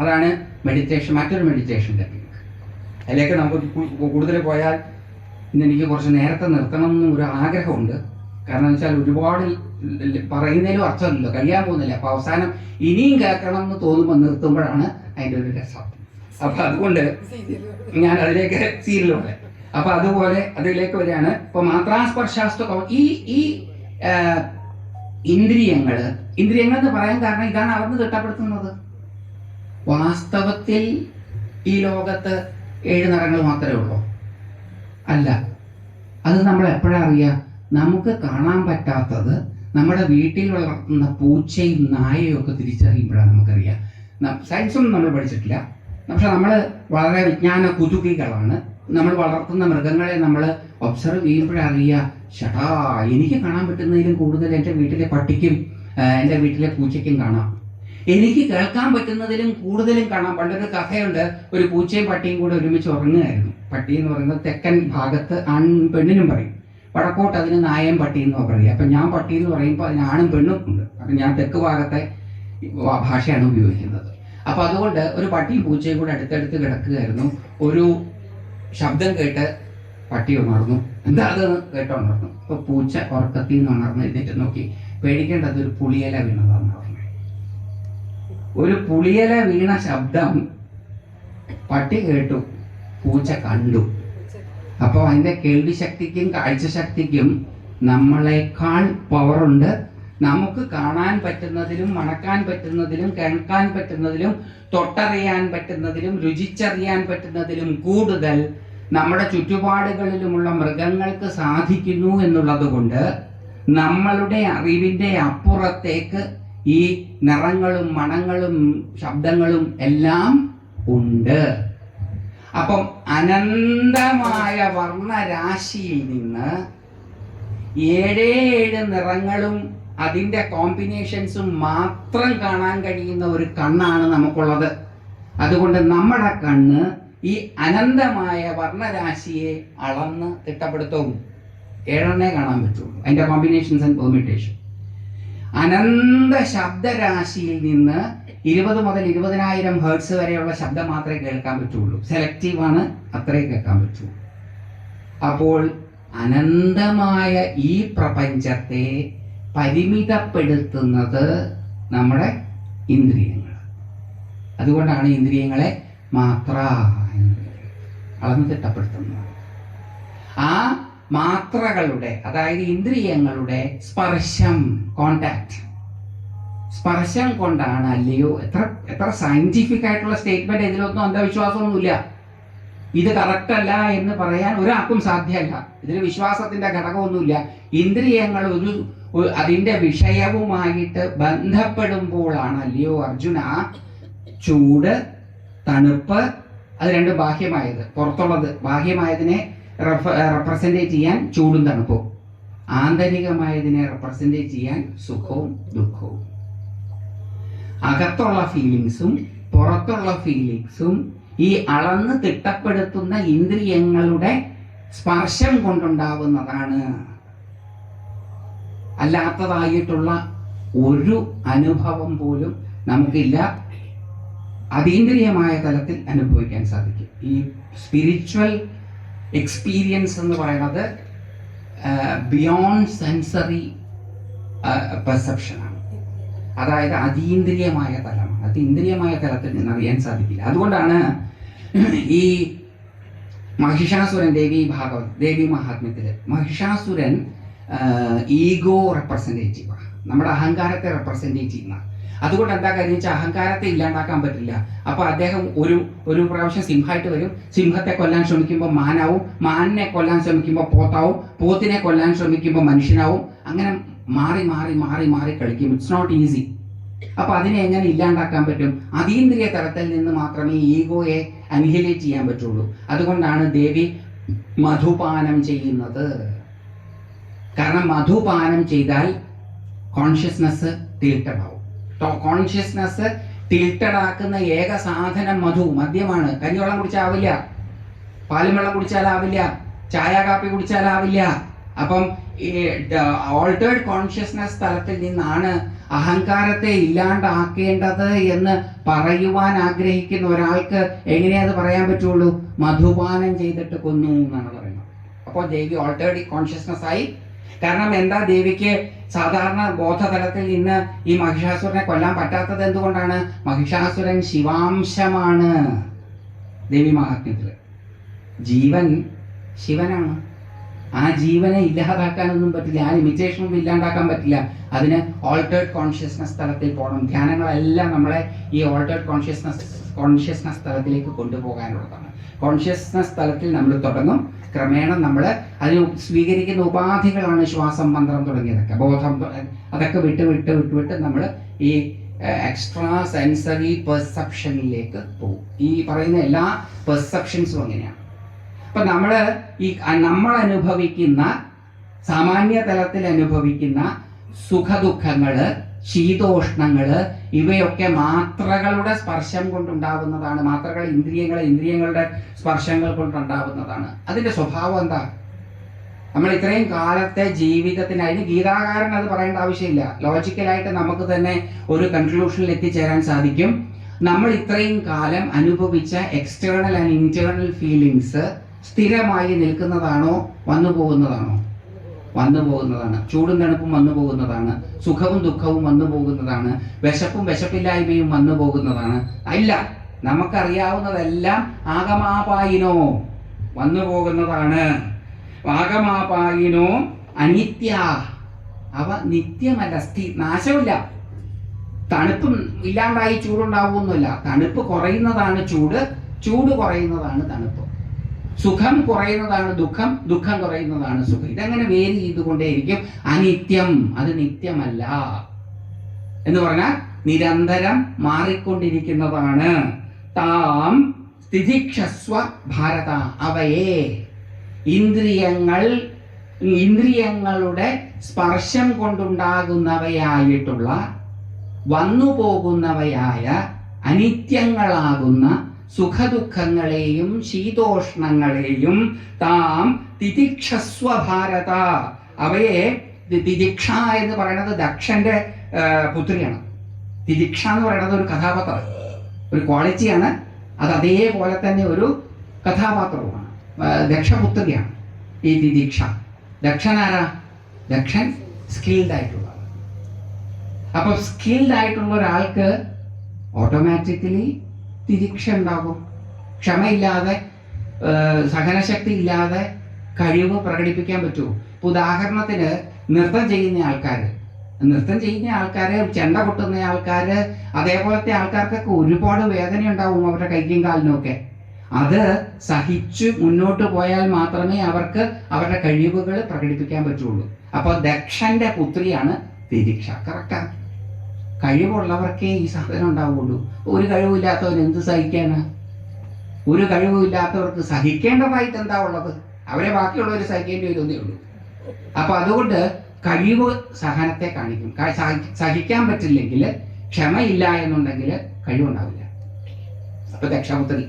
അതാണ് മെഡിറ്റേഷൻ, മറ്റൊരു meditation technique. അതിലേക്ക് നമുക്ക് കൂടുതൽ പോയാൽ ഇന്ന് എനിക്ക് കുറച്ച് നേരത്തെ നിർത്തണം എന്നൊരു ആഗ്രഹമുണ്ട്. കാരണം എന്ന് വെച്ചാൽ ഒരുപാട് പറയുന്നതിലും അർത്ഥമില്ലല്ലോ, കഴിയാൻ പോകുന്നില്ല. അപ്പോൾ അവസാനം ഇനിയും കേൾക്കണം എന്ന് തോന്നുമ്പോൾ നിർത്തുമ്പോഴാണ് അതിൻ്റെ ഒരു രസം. അപ്പം അതുകൊണ്ട് ഞാൻ അതിലേക്ക് സീരിയലുണ്ട്. അപ്പം അതുപോലെ അതിലേക്ക് വരികയാണ്. ഇപ്പോൾ മാത്രാസ്പർശാസ്തു ഈ ഇന്ദ്രിയങ്ങൾ എന്ന് പറയാൻ കാരണം ഇതാണ് അവിടുന്ന് തിട്ടപ്പെടുത്തുന്നത്. വാസ്തവത്തിൽ ഈ ലോകത്ത് 7 നിറങ്ങൾ മാത്രമേ ഉള്ളൂ? അല്ല. അത് നമ്മൾ എപ്പോഴാണ് അറിയുക? നമുക്ക് കാണാൻ പറ്റാത്തത് നമ്മുടെ വീട്ടിൽ വളർത്തുന്ന പൂച്ചയും നായയും ഒക്കെ തിരിച്ചറിയുമ്പോഴാണ് നമുക്കറിയാം. സയൻസൊന്നും നമ്മൾ പഠിച്ചിട്ടില്ല, പക്ഷെ നമ്മൾ വളരെ വിജ്ഞാന കുതുകികളാണ്. നമ്മൾ വളർത്തുന്ന മൃഗങ്ങളെ നമ്മൾ ഒബ്സർവ് ചെയ്യുമ്പോഴറിയുക, ഷടാ, എനിക്ക് കാണാൻ പറ്റുന്നതിലും കൂടുതൽ എൻ്റെ വീട്ടിലെ പട്ടിക്കും എൻ്റെ വീട്ടിലെ പൂച്ചയ്ക്കും കാണാം. എനിക്ക് കേൾക്കാൻ പറ്റുന്നതിലും കൂടുതലും കാണാം. പണ്ടൊരു കഥയുണ്ട്, ഒരു പൂച്ചയും പട്ടിയും കൂടെ ഒരുമിച്ച് ഉറങ്ങുകയായിരുന്നു. പട്ടി എന്ന് പറയുന്നത് തെക്കൻ ഭാഗത്ത് പെണ്ണിനും പറയും, വടക്കോട്ട് അതിന് നായയും പട്ടി എന്ന് പറയുക. അപ്പം ഞാൻ പട്ടി എന്ന് പറയുമ്പോൾ അതിന് ആണും പെണ്ണും ഉണ്ട്. അപ്പം ഞാൻ തെക്ക് ഭാഗത്തെ ഭാഷയാണ് ഉപയോഗിക്കുന്നത്. അപ്പം അതുകൊണ്ട് ഒരു പട്ടിയും പൂച്ചയും കൂടെ അടുത്തടുത്ത് കിടക്കുകയായിരുന്നു. ഒരു ശബ്ദം കേട്ട് പട്ടി ഉണർന്നു. എന്താ അത് കേട്ടുണർന്നു. അപ്പോൾ പൂച്ച ഉറക്കത്തിൽ നിന്ന് ഉണർന്ന് എഴുന്നേറ്റ് നോക്കി. പേടിക്കേണ്ടത് ഒരു പുളിയില വീണതാന്ന് പറഞ്ഞു. ഒരു പുളിയില വീണ ശബ്ദം പട്ടി കേട്ടു, പൂച്ച കണ്ടു. അപ്പോൾ അതിൻ്റെ കേൾവി ശക്തിക്കും കാഴ്ചശക്തിക്കും നമ്മളെക്കാൾ പവറുണ്ട്. നമുക്ക് കാണാൻ പറ്റുന്നതിലും മണക്കാൻ പറ്റുന്നതിലും കേൾക്കാൻ പറ്റുന്നതിലും തൊട്ടറിയാൻ പറ്റുന്നതിലും രുചിച്ചറിയാൻ പറ്റുന്നതിലും കൂടുതൽ നമ്മുടെ ചുറ്റുപാടുകളിലുമുള്ള മൃഗങ്ങൾക്ക് സാധിക്കുന്നു എന്നുള്ളത് കൊണ്ട് നമ്മളുടെ അറിവിൻ്റെ അപ്പുറത്തേക്ക് ഈ നിറങ്ങളും മണങ്ങളും ശബ്ദങ്ങളും എല്ലാം ഉണ്ട്. അപ്പം അനന്തമായ വർണ്ണരാശിയിൽ നിന്ന് 7 നിറങ്ങളും അതിൻ്റെ കോമ്പിനേഷൻസും മാത്രം കാണാൻ കഴിയുന്ന ഒരു കണ്ണാണ് നമുക്കുള്ളത്. അതുകൊണ്ട് നമ്മുടെ കണ്ണ് ഈ അനന്തമായ വർണ്ണരാശിയെ അളന്ന് തിട്ടപ്പെടുത്തും. 7 കാണാൻ പറ്റുള്ളൂ, അതിൻ്റെ കോമ്പിനേഷൻസ് ആൻഡ് പെർമ്യൂട്ടേഷൻ. അനന്ത ശബ്ദരാശിയിൽ നിന്ന് 20 മുതൽ 20,000 ഹെർട്സ് വരെയുള്ള ശബ്ദം മാത്രമേ കേൾക്കാൻ പറ്റുള്ളൂ. സെലക്റ്റീവാണ്, അത്രേ കേൾക്കാൻ പറ്റൂ. അപ്പോൾ അനന്തമായ ഈ പ്രപഞ്ചത്തെ പരിമിതപ്പെടുത്തുന്നത് നമ്മുടെ ഇന്ദ്രിയങ്ങൾ. അതുകൊണ്ടാണ് ഇന്ദ്രിയങ്ങളെ മാത്ര അളന്ന് തിട്ടപ്പെടുത്തുന്നത്. ആ മാത്രകളുടെ, അതായത് ഇന്ദ്രിയങ്ങളുടെ സ്പർശം, കോണ്ടാക്ട്, സ്പർശം കൊണ്ടാണ്. അല്ലയോ, എത്ര സയന്റിഫിക് ആയിട്ടുള്ള സ്റ്റേറ്റ്മെന്റ്. ഇതിലൊന്നും അന്ധവിശ്വാസമൊന്നുമില്ല. ഇത് കറക്റ്റ് അല്ല എന്ന് പറയാൻ ഒരാൾക്കും സാധ്യമല്ല. ഇതിൽ വിശ്വാസത്തിന്റെ ഘടകമൊന്നുമില്ല. ഇന്ദ്രിയങ്ങൾ അതിന്റെ വിഷയവുമായിട്ട് ബന്ധപ്പെടുമ്പോഴാണ്, അല്ലയോ അർജുന, ചൂട്, തണുപ്പ്, അത് രണ്ടും ബാഹ്യമായത്. പുറത്തുള്ളത് ബാഹ്യമായതിനെ റെപ്രസെന്റേറ്റ് ചെയ്യാൻ ചൂടും തണുപ്പും, ആന്തരികമായതിനെ റെപ്രസെന്റേറ്റ് ചെയ്യാൻ സുഖവും ദുഃഖവും. അകത്തുള്ള ഫീലിങ്സും പുറത്തുള്ള ഫീലിങ്സും ഈ അളന്ന് തിട്ടപ്പെടുത്തുന്ന ഇന്ദ്രിയങ്ങളുടെ സ്പർശം കൊണ്ടുണ്ടാവുന്നതാണ്. അല്ലാത്തതായിട്ടുള്ള ഒരു അനുഭവം പോലും നമുക്കില്ല. അതീന്ദ്രിയമായ തലത്തിൽ അനുഭവിക്കാൻ സാധിക്കും. ഈ സ്പിരിച്വൽ എക്സ്പീരിയൻസ് എന്ന് പറയുന്നത് ബിയോണ്ട് സെൻസറി പെർസെപ്ഷനാണ്. അതായത് അതീന്ദ്രിയമായ തലമാണ്. അതീന്ദ്രിയമായ തലത്തിൽ നിന്ന് അറിയാൻ സാധിക്കില്ല. അതുകൊണ്ടാണ് ഈ മഹിഷാസുരൻ, ദേവി മഹാത്മ്യത്തിൽ മഹിഷാസുരൻ ഈഗോ റെപ്രസെൻറ്റേറ്റീവാണ്, നമ്മുടെ അഹങ്കാരത്തെ റെപ്രസെൻറ്റേറ്റ് ചെയ്യുന്ന. അതുകൊണ്ട് എന്താ കാര്യം വെച്ചാൽ അഹങ്കാരത്തെ ഇല്ലാണ്ടാക്കാൻ പറ്റില്ല. അപ്പോൾ അദ്ദേഹം ഒരു പ്രാവശ്യം സിംഹമായിട്ട് വരും. സിംഹത്തെ കൊല്ലാൻ ശ്രമിക്കുമ്പോൾ മാനാവും, മാനിനെ കൊല്ലാൻ ശ്രമിക്കുമ്പോൾ പോത്താവും, പോത്തിനെ കൊല്ലാൻ ശ്രമിക്കുമ്പോൾ മനുഷ്യനാവും. അങ്ങനെ മാറി മാറി മാറി മാറി കളിക്കും. It's not easy. അപ്പോൾ അതിനെ എങ്ങനെ ഇല്ലാണ്ടാക്കാൻ പറ്റും? അതീന്ദ്രിയ തലത്തിൽ നിന്ന് മാത്രമേ ഈഗോയെ അനിഹിലേറ്റ് ചെയ്യാൻ പറ്റുള്ളൂ. അതുകൊണ്ടാണ് ദേവി മധുപാനം ചെയ്യുന്നത്. കാരണം മധുപാനം ചെയ്താൽ കോൺഷ്യസ്നസ് ടിൽറ്റഡ് ആവും. കോൺഷ്യസ്നസ് ടിൽറ്റഡ് ആക്കുന്ന ഏക സാധനം മദ്യമാണ്. കഞ്ഞിവെള്ളം കുടിച്ചാവില്ല, പാലും വെള്ളം കുടിച്ചാലാവില്ല, ചായ കാപ്പി കുടിച്ചാലാവില്ല. അപ്പം ഓൾട്ടേർഡ് കോൺഷ്യസ്നസ് തലത്തിൽ നിന്നാണ് അഹങ്കാരത്തെ ഇല്ലാണ്ടാക്കേണ്ടത് എന്ന് പറയുവാൻ ആഗ്രഹിക്കുന്ന ഒരാൾക്ക് എങ്ങനെയാ അത് പറയാൻ പറ്റുള്ളൂ? മധുപാനം ചെയ്തിട്ട് കൊന്നു എന്നാണ് പറയുന്നത്. അപ്പോൾ ദേവി ഓൾട്ടേർഡ് കോൺഷ്യസ്നസ് ആയി. കാരണം എന്താ, ദേവിക്ക് സാധാരണ ബോധതലത്തിൽ നിന്ന് ഈ മഹിഷാസുരനെ കൊല്ലാൻ പറ്റാത്തത് എന്തുകൊണ്ടാണ്? മഹിഷാസുരൻ ശിവാംശമാണ്. ദേവി മഹാത്മ്യത്തിൽ ജീവൻ ശിവനാണ്. ആ ജീവനെ ഇല്ലാതാക്കാനൊന്നും പറ്റില്ല, ആ ലിമിറ്റേഷനും ഇല്ലാണ്ടാക്കാൻ പറ്റില്ല. അതിന് ഓൾട്ടേർഡ് കോൺഷ്യസ്നസ് തലത്തിൽ പോകണം. ധ്യാനങ്ങളെല്ലാം നമ്മളെ ഈ ഓൾട്ടേർഡ് കോൺഷ്യസ്നസ് തലത്തിലേക്ക് കൊണ്ടുപോകാനുള്ളതാണ്. കോൺഷ്യസ്നസ് തലത്തിൽ നമ്മൾ തുടങ്ങും. ക്രമേണ നമ്മൾ അതിന് സ്വീകരിക്കുന്ന ഉപാധികളാണ് ശ്വാസം, മന്ത്രം തുടങ്ങിയതൊക്കെ, ബോധം, അതൊക്കെ വിട്ട് നമ്മൾ ഈ എക്സ്ട്രാ സെൻസറി പെർസെപ്ഷനിലേക്ക് പോകും. ഈ പറയുന്ന എല്ലാ പെർസെപ്ഷൻസും അങ്ങനെയാണ്. അപ്പൊ നമ്മൾ അനുഭവിക്കുന്ന സാമാന്യ തലത്തിൽ അനുഭവിക്കുന്ന സുഖദുഃഖങ്ങള്, ശീതോഷ്ണങ്ങള്, ഇവയൊക്കെ മാത്രകളുടെ സ്പർശം കൊണ്ടുണ്ടാവുന്നതാണ്. മാത്രകൾ ഇന്ദ്രിയങ്ങളുടെ സ്പർശങ്ങൾ കൊണ്ടുണ്ടാവുന്നതാണ്. അതിന്റെ സ്വഭാവം എന്താ? നമ്മൾ ഇത്രയും കാലത്തെ ജീവിതത്തിന്, അതിന് ഗീതാകാരൻ അത് പറയേണ്ട ആവശ്യമില്ല. ലോജിക്കലായിട്ട് നമുക്ക് തന്നെ ഒരു കൺക്ലൂഷനിൽ എത്തിച്ചേരാൻ സാധിക്കും. നമ്മൾ ഇത്രയും കാലം അനുഭവിച്ച എക്സ്റ്റേണൽ ആൻഡ് ഇന്റേണൽ ഫീലിങ്സ് സ്ഥിരമായി നിൽക്കുന്നതാണോ, വന്നു പോകുന്നതാണോ? വന്നു പോകുന്നതാണ്. ചൂടും തണുപ്പും വന്നു പോകുന്നതാണ്. സുഖവും ദുഃഖവും വന്നു പോകുന്നതാണ്. വിശപ്പും വിശപ്പില്ലായ്മയും വന്നു പോകുന്നതാണ്. അല്ല, നമുക്കറിയാവുന്നതെല്ലാം ആഗമാപായിനോ വന്നു പോകുന്നതാണ്. ആഗമാപായിനോ അനിത്യ, അവ നിത്യമല്ല, നാശമില്ല. തണുപ്പും ഇല്ലാണ്ടായി ചൂടുണ്ടാവുന്നില്ല. തണുപ്പ് കുറയുന്നതാണ് ചൂട്, ചൂട് കുറയുന്നതാണ് തണുപ്പ്. സുഖം കുറയുന്നതാണ് ദുഃഖം, ദുഃഖം കുറയുന്നതാണ് സുഖം. ഇതങ്ങനെ വേരി ചെയ്തുകൊണ്ടേയിരിക്കും. അനിത്യം, അത് നിത്യമല്ല എന്ന് പറഞ്ഞാൽ നിരന്തരം മാറിക്കൊണ്ടിരിക്കുന്നതാണ്. താം തിതിക്ഷസ്വ ഭാരത, അവയെ ഇന്ദ്രിയങ്ങളുടെ സ്പർശം കൊണ്ടുണ്ടാകുന്നവയായിട്ടുള്ള, വന്നു പോകുന്നവയായ, അനിത്യങ്ങളാകുന്ന സുഖദുഃഖങ്ങളെയും ശീതോഷ്ണങ്ങളെയും താം തിതിക്ഷസ്വ ഭാരത, അവയെ, തിതിക്ഷ എന്ന് പറയുന്നത് ദക്ഷന്റെ പുത്രിയാണ്. തിതിക്ഷ എന്ന് പറയുന്നത് ഒരു കഥാപാത്രം, ഒരു ക്വാളിറ്റിയാണ്. അത് അതേപോലെ തന്നെ ഒരു കഥാപാത്രവുമാണ്. ദക്ഷപുത്രിയാണ് ഈ തിതിക്ഷ. ദക്ഷനാരാ? ദക്ഷൻ സ്കിൽഡ് ആയിട്ടുള്ള. അപ്പൊ സ്കിൽഡ് ആയിട്ടുള്ള ഒരാൾക്ക് ഓട്ടോമാറ്റിക്കലി തിരിക്ഷ ഉണ്ടാകും. ക്ഷമയില്ലാതെ, സഹനശക്തി ഇല്ലാതെ കഴിവ് പ്രകടിപ്പിക്കാൻ പറ്റുമോ? ഇപ്പൊ ഉദാഹരണത്തിന് നൃത്തം ചെയ്യുന്ന ആൾക്കാര്, ചെണ്ട കൊട്ടുന്ന ആൾക്കാര്, അതേപോലത്തെ ആൾക്കാർക്കൊക്കെ ഒരുപാട് വേദന ഉണ്ടാവും അവരുടെ കൈക്കും കാലിനും ഒക്കെ. അത് സഹിച്ചു മുന്നോട്ട് പോയാൽ മാത്രമേ അവർക്ക് അവരുടെ കഴിവുകൾ പ്രകടിപ്പിക്കാൻ പറ്റുള്ളൂ. അപ്പൊ ദക്ഷന്റെ പുത്രിയാണ് തിരിക്ഷ. കറക്റ്റാ. കഴിവുള്ളവർക്കേ ഈ സാധനം ഉണ്ടാവുള്ളൂ. ഒരു കഴിവില്ലാത്തവൻ എന്ത് സഹിക്കാനാ? ഒരു കഴിവില്ലാത്തവർക്ക് സഹിക്കേണ്ടതായിട്ട് എന്താ ഉള്ളത്? അവരെ ബാക്കിയുള്ളവർ സഹിക്കേണ്ടി വരുന്നേ ഉള്ളൂ. അപ്പൊ അതുകൊണ്ട് കഴിവ് സഹനത്തെ കാണിക്കും. സഹിക്കാൻ പറ്റില്ലെങ്കിൽ, ക്ഷമയില്ല എന്നുണ്ടെങ്കിൽ കഴിവുണ്ടാവില്ല. അപ്പൊ ദക്ഷപുത്രി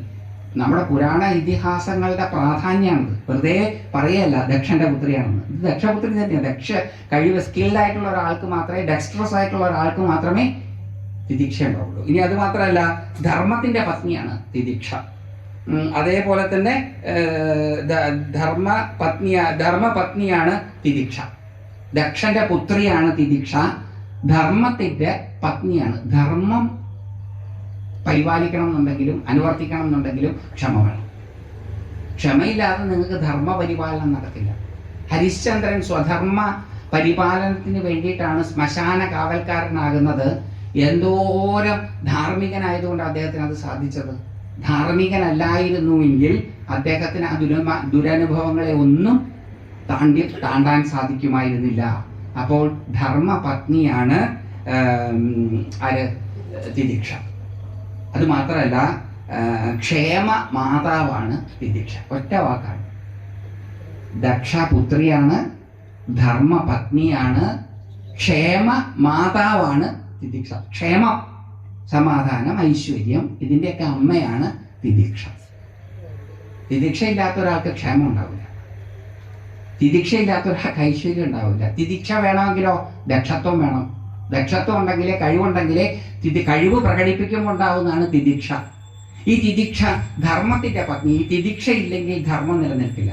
നമ്മുടെ പുരാണ ഇതിഹാസങ്ങളുടെ പ്രാധാന്യമാണത്. വെറുതെ പറയല്ല ദക്ഷന്റെ പുത്രിയാണെന്ന്. ഇത് ദക്ഷപുത്രി തന്നെയാണ്. കഴിവ് സ്കിൽഡ് ആയിട്ടുള്ള ഒരാൾക്ക് മാത്രമേ, ഡെക്സ്ട്രസ് ആയിട്ടുള്ള ഒരാൾക്ക് മാത്രമേ തിതിക്ഷ ഉണ്ടാവുള്ളൂ. ഇനി അത് മാത്രമല്ല, ധർമ്മത്തിന്റെ പത്നിയാണ് തിതിക്ഷ. അതേപോലെ തന്നെ ധർമ്മപത്നിയാണ് തിതിക്ഷ. ദക്ഷന്റെ പുത്രിയാണ് തിതിക്ഷ, ധർമ്മത്തിന്റെ പത്നിയാണ്. ധർമ്മം പരിപാലിക്കണം എന്നുണ്ടെങ്കിലും അനുവർത്തിക്കണം എന്നുണ്ടെങ്കിലും ക്ഷമ വേണം. ക്ഷമയില്ലാതെ നിങ്ങൾക്ക് ധർമ്മ പരിപാലനം നടക്കില്ല. ഹരിശ്ചന്ദ്രൻ സ്വധർമ്മ പരിപാലനത്തിന് വേണ്ടിയിട്ടാണ് ശ്മശാന കാവൽക്കാരനാകുന്നത്. എന്തോരം ധാർമ്മികനായതുകൊണ്ട് അദ്ദേഹത്തിന് അത് സാധിച്ചത്. ധാർമ്മികനല്ലായിരുന്നുവെങ്കിൽ അദ്ദേഹത്തിന് ആ ദുരനുഭവങ്ങളെ ഒന്നും താണ്ടാൻ സാധിക്കുമായിരുന്നില്ല. അപ്പോൾ ധർമ്മപത്നിയാണ് തിതിക്ഷ. അത് മാത്രമല്ല, ക്ഷേമ മാതാവാണ് തിതിക്ഷ. ഒറ്റ വാക്കാണ്. ദക്ഷപുത്രിയാണ്, ധർമ്മപത്നിയാണ്, ക്ഷേമ മാതാവാണ് തിതിക്ഷ. ക്ഷേമം, സമാധാനം, ഐശ്വര്യം, ഇതിൻ്റെയൊക്കെ അമ്മയാണ് തിതിക്ഷ. തിതിക്ഷ ഇല്ലാത്ത ഒരാൾക്ക് ക്ഷേമം ഉണ്ടാവില്ല. തിതിക്ഷ ഇല്ലാത്ത ഒരാൾക്ക് ഐശ്വര്യം ഉണ്ടാവില്ല. തിതിക്ഷ വേണമെങ്കിലോ ദക്ഷത്വം വേണം. ദക്ഷത്വം ഉണ്ടെങ്കിലേ, കഴിവുണ്ടെങ്കിലേ കഴിവ് പ്രകടിപ്പിക്കുമ്പോൾ ഉണ്ടാവുന്നതാണ് തിദിക്ഷ. ഈ തിദിക്ഷ ധർമ്മത്തിന്റെ പത്നി. ഈ തിദിക്ഷ ഇല്ലെങ്കിൽ ധർമ്മം നിലനിൽക്കില്ല.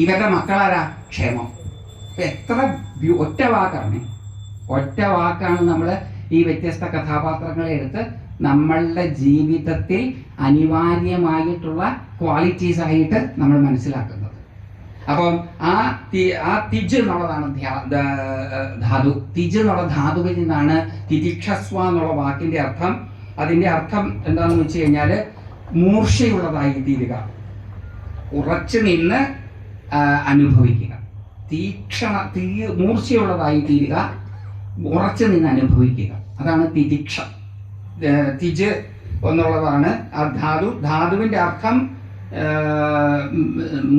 ഇവരുടെ മക്കളാരാ? ക്ഷേമം. എത്ര ഒറ്റ വാക്കാണ് നമ്മൾ ഈ വ്യത്യസ്ത കഥാപാത്രങ്ങളെ എടുത്ത് നമ്മളുടെ ജീവിതത്തിൽ അനിവാര്യമായിട്ടുള്ള ക്വാളിറ്റീസ് ആയിട്ട് നമ്മൾ മനസ്സിലാക്കുന്നത്. അപ്പം ആ തിജ് എന്നുള്ളതാണ് ധാതു. തിജ് എന്നുള്ള ധാതുവിൽ നിന്നാണ് തിദിക്ഷസ്വ എന്നുള്ള വാക്കിന്റെ അർത്ഥം. അതിന്റെ അർത്ഥം എന്താണെന്ന് വെച്ച് കഴിഞ്ഞാൽ മൂർച്ചയുള്ളതായി തീരുക, ഉറച്ചു നിന്ന് അനുഭവിക്കുക. മൂർച്ചയുള്ളതായി തീരുക, ഉറച്ചു നിന്ന് അനുഭവിക്കുക. അതാണ് തിദിക്ഷ. തിജ് എന്നുള്ളതാണ് ആ ധാതു. ധാതുവിന്റെ അർത്ഥം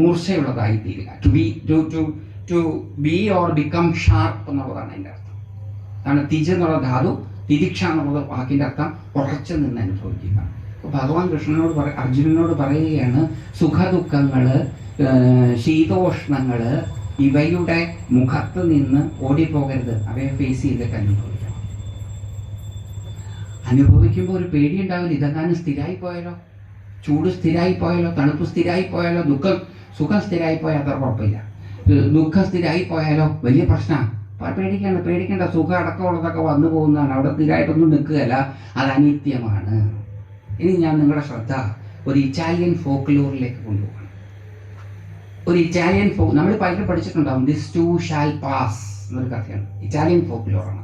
മൂർച്ചയുള്ളതായി തീരുക, to be or become sharp എന്നുള്ളതാണ് അതിൻ്റെ അർത്ഥം. അതാണ് തിജ് എന്നുള്ള ധാതു. തിദിക്ഷ എന്നുള്ള വാക്കിന്റെ അർത്ഥം ഉറച്ചു നിന്ന് അനുഭവിക്കുക. ഭഗവാൻ കൃഷ്ണനോട് അർജുനനോട് പറയുകയാണ്, സുഖദുഃഖങ്ങള്, ശീതോഷ്ണങ്ങള് ഇവയുടെ മുഖത്ത് നിന്ന് ഓടിപ്പോകരുത്, അവയെ ഫേസ് ചെയ്തിട്ട് അനുഭവിക്കണം. അനുഭവിക്കുമ്പോൾ ഒരു പേടി ഉണ്ടാവില്ല. ഇതെങ്ങാനും സ്ഥിരമായി പോയാലോ, ചൂട് സ്ഥിരമായി പോയാലോ, തണുപ്പ് സ്ഥിരമായി പോയാലോ, സുഖം സ്ഥിരമായി പോയാൽ അത്ര കുഴപ്പമില്ല. ദുഃഖം സ്ഥിരമായി പോയാലോ വലിയ പ്രശ്നമാണ്. പേടിക്കേണ്ട. സുഖം അടക്കമുള്ളതൊക്കെ വന്നു പോകുന്നതാണ്, അവിടെ സ്ഥിരമായിട്ടൊന്നും നിൽക്കുകയല്ല, അത് അനിത്യമാണ്. ഇനി ഞാൻ നിങ്ങളുടെ ശ്രദ്ധ ഒരു ഇറ്റാലിയൻ ഫോക്ക്ലോറിലേക്ക് കൊണ്ടുപോകണം. ഒരു ഇറ്റാലിയൻ നമ്മൾ പലരും പഠിച്ചിട്ടുണ്ടാവും, ദിസ് ടു ഷാൽ പാസ് എന്നൊരു കഥയാണ്. ഇറ്റാലിയൻ ഫോക്ക്ലോറാണ്.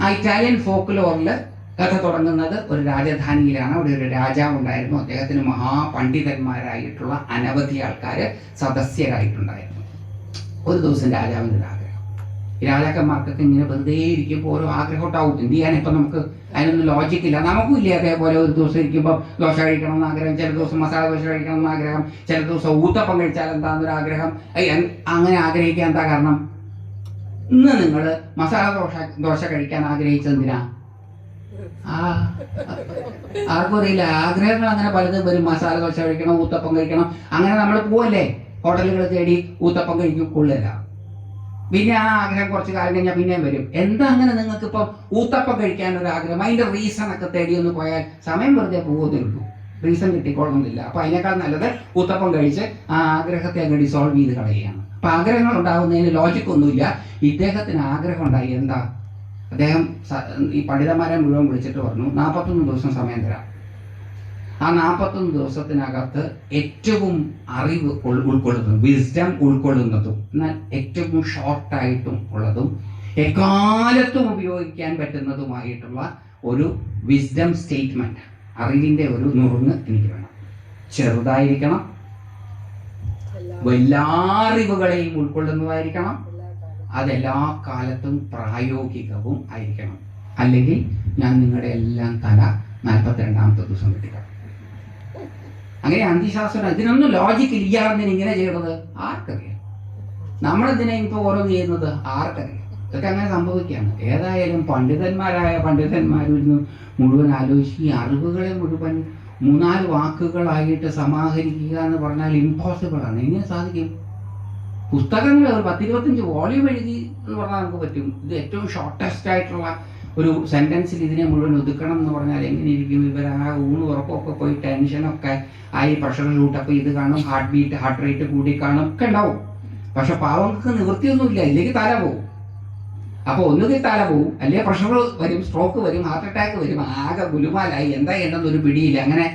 ആ ഇറ്റാലിയൻ ഫോക്ക്ലോറിൽ കഥ തുടങ്ങുന്നത് ഒരു രാജധാനിയിലാണ്. അവിടെ ഒരു രാജാവ് ഉണ്ടായിരുന്നു. അദ്ദേഹത്തിന് മഹാപണ്ഡിതന്മാരായിട്ടുള്ള അനവധി ആൾക്കാർ സദസ്യരായിട്ടുണ്ടായിരുന്നു. ഒരു ദിവസം രാജാവിൻ്റെ ഒരു ആഗ്രഹം. ഈ രാജാക്കന്മാർക്കൊക്കെ ഇങ്ങനെ വെറുതെ ഇരിക്കുമ്പോൾ ഓരോ ആഗ്രഹം ഉണ്ടാവും. എന്ത് ചെയ്യാൻ ഇപ്പം നമുക്ക് അതിനൊന്നും ലോജിക്കില്ല. നമുക്കും ഇല്ലേ അതേപോലെ ഒരു ദിവസം ഇരിക്കുമ്പോൾ ദോശ കഴിക്കണം എന്ന് ആഗ്രഹം, ചില ദിവസം മസാല ദോശ കഴിക്കണം എന്ന് ആഗ്രഹം, ചില ദിവസം ഊത്തപ്പം കഴിച്ചാൽ എന്താണെന്നൊരു ആഗ്രഹം. അങ്ങനെ ആഗ്രഹിക്കാൻ എന്താ കാരണം? ഇന്ന് നിങ്ങൾ മസാല ദോശ കഴിക്കാൻ ആഗ്രഹിച്ചെന്തിനാ? ആർക്കും അറിയില്ല. ആഗ്രഹങ്ങൾ അങ്ങനെ പലതും വരും. മസാല ദോശ കഴിക്കണം, ഊത്തപ്പം കഴിക്കണം, അങ്ങനെ നമ്മൾ പോവല്ലേ ഹോട്ടലുകൾ തേടി ഊത്തപ്പം കഴിക്കും, കൊള്ളില്ല. പിന്നെ ആ ആഗ്രഹം കുറച്ച് കാലം കഴിഞ്ഞാൽ പിന്നെയും വരും. എന്താ അങ്ങനെ നിങ്ങൾക്ക് ഇപ്പം ഊത്തപ്പം കഴിക്കാനൊരു ആഗ്രഹം? അതിന്റെ റീസൺ ഒക്കെ തേടി ഒന്ന് പോയാൽ സമയം വെറുതെ പോകുന്നേ ഉള്ളൂ, റീസൺ കിട്ടിക്കൊള്ളുന്നില്ല. അപ്പൊ അതിനേക്കാൾ നല്ലത് ഊത്തപ്പം കഴിച്ച് ആ ആഗ്രഹത്തെ അങ്ങ് ഡിസോൾവ് ചെയ്ത് കളയുകയാണ്. അപ്പൊ ആഗ്രഹങ്ങൾ ഉണ്ടാകുന്നതിന് ലോജിക്കൊന്നുമില്ല. ഇദ്ദേഹത്തിന് ആഗ്രഹം ഉണ്ടായി. എന്താ? അദ്ദേഹം ഈ പണ്ഡിതന്മാരെ മുഴുവൻ വിളിച്ചിട്ട് പറഞ്ഞു, 41 ദിവസം സമയം തരാം. ആ 41 ദിവസത്തിനകത്ത് ഏറ്റവും അറിവ് ഉൾക്കൊള്ളുന്നതും വിസ്ഡം ഉൾക്കൊള്ളുന്നതും എന്നാൽ ഏറ്റവും ഷോർട്ടായിട്ടും ഉള്ളതും എക്കാലത്തും ഉപയോഗിക്കാൻ പറ്റുന്നതുമായിട്ടുള്ള ഒരു വിസ്ഡം സ്റ്റേറ്റ്മെന്റ്, അറിവിന്റെ ഒരു നുറുങ്ങ് എനിക്ക് വേണം. ചെറുതായിരിക്കണം, എല്ലാ അറിവുകളെയും ഉൾക്കൊള്ളുന്നതായിരിക്കണം, അതെല്ലാ കാലത്തും പ്രായോഗികവും ആയിരിക്കണം. അല്ലെങ്കിൽ ഞാൻ നിങ്ങളുടെ എല്ലാം തല 42ാമത്തെ ദിവസം കിട്ടിക്കണം. അങ്ങനെ അന്ത്യശാസ്ത്രം. ഇതിനൊന്നും ലോജിക്ക് ഇല്ലാതെ ഇങ്ങനെ ചെയ്യുന്നത് ആർക്കറിയാം? നമ്മളെന്തിനാ ഇപ്പോൾ ഓരോന്ന് ചെയ്യുന്നത് ആർക്കറിയാം? ഇതൊക്കെ അങ്ങനെ സംഭവിക്കുകയാണ്. ഏതായാലും പണ്ഡിതന്മാരായ പണ്ഡിതന്മാരിന്ന് മുഴുവൻ ആലോചിച്ച് ഈ അറിവുകളെ മുഴുവൻ 3-4 വാക്കുകളായിട്ട് സമാഹരിക്കുക എന്ന് പറഞ്ഞാൽ ഇമ്പോസിബിൾ ആണ്. എങ്ങനെ സാധിക്കും? പുസ്തകങ്ങൾ ഒരു 10-25 വോളിയം എഴുതി എന്ന് പറഞ്ഞാൽ നമുക്ക് പറ്റും. ഇത് ഏറ്റവും ഷോർട്ടസ്റ്റ് ആയിട്ടുള്ള ഒരു സെന്റൻസിൽ ഇതിനെ മുഴുവൻ ഒതുക്കണം എന്ന് പറഞ്ഞാൽ എങ്ങനെ ഇരിക്കും? ഇവർ ആ ഊണ് ഉറക്കമൊക്കെ പോയി ടെൻഷനൊക്കെ ആയി പ്രഷർ ഷൂട്ടപ്പ് ചെയ്ത് കാണും, ഹാർട്ട് റേറ്റ് കൂടി കാണും, ഒക്കെ ഉണ്ടാവും. പക്ഷെ പാവങ്ങൾക്ക് നിവൃത്തിയൊന്നുമില്ല, ഇല്ലെങ്കിൽ തല പോവും. അപ്പോൾ ഒന്നുകിൽ തല പോവും, അല്ലെങ്കിൽ പ്രഷർ വരും, സ്ട്രോക്ക് വരും, ഹാർട്ട് അറ്റാക്ക് വരും, ആകെ ഗുലുമാലായി എന്താ ചെയ്യണമെന്നൊരു പിടിയില്ല. അങ്ങനെ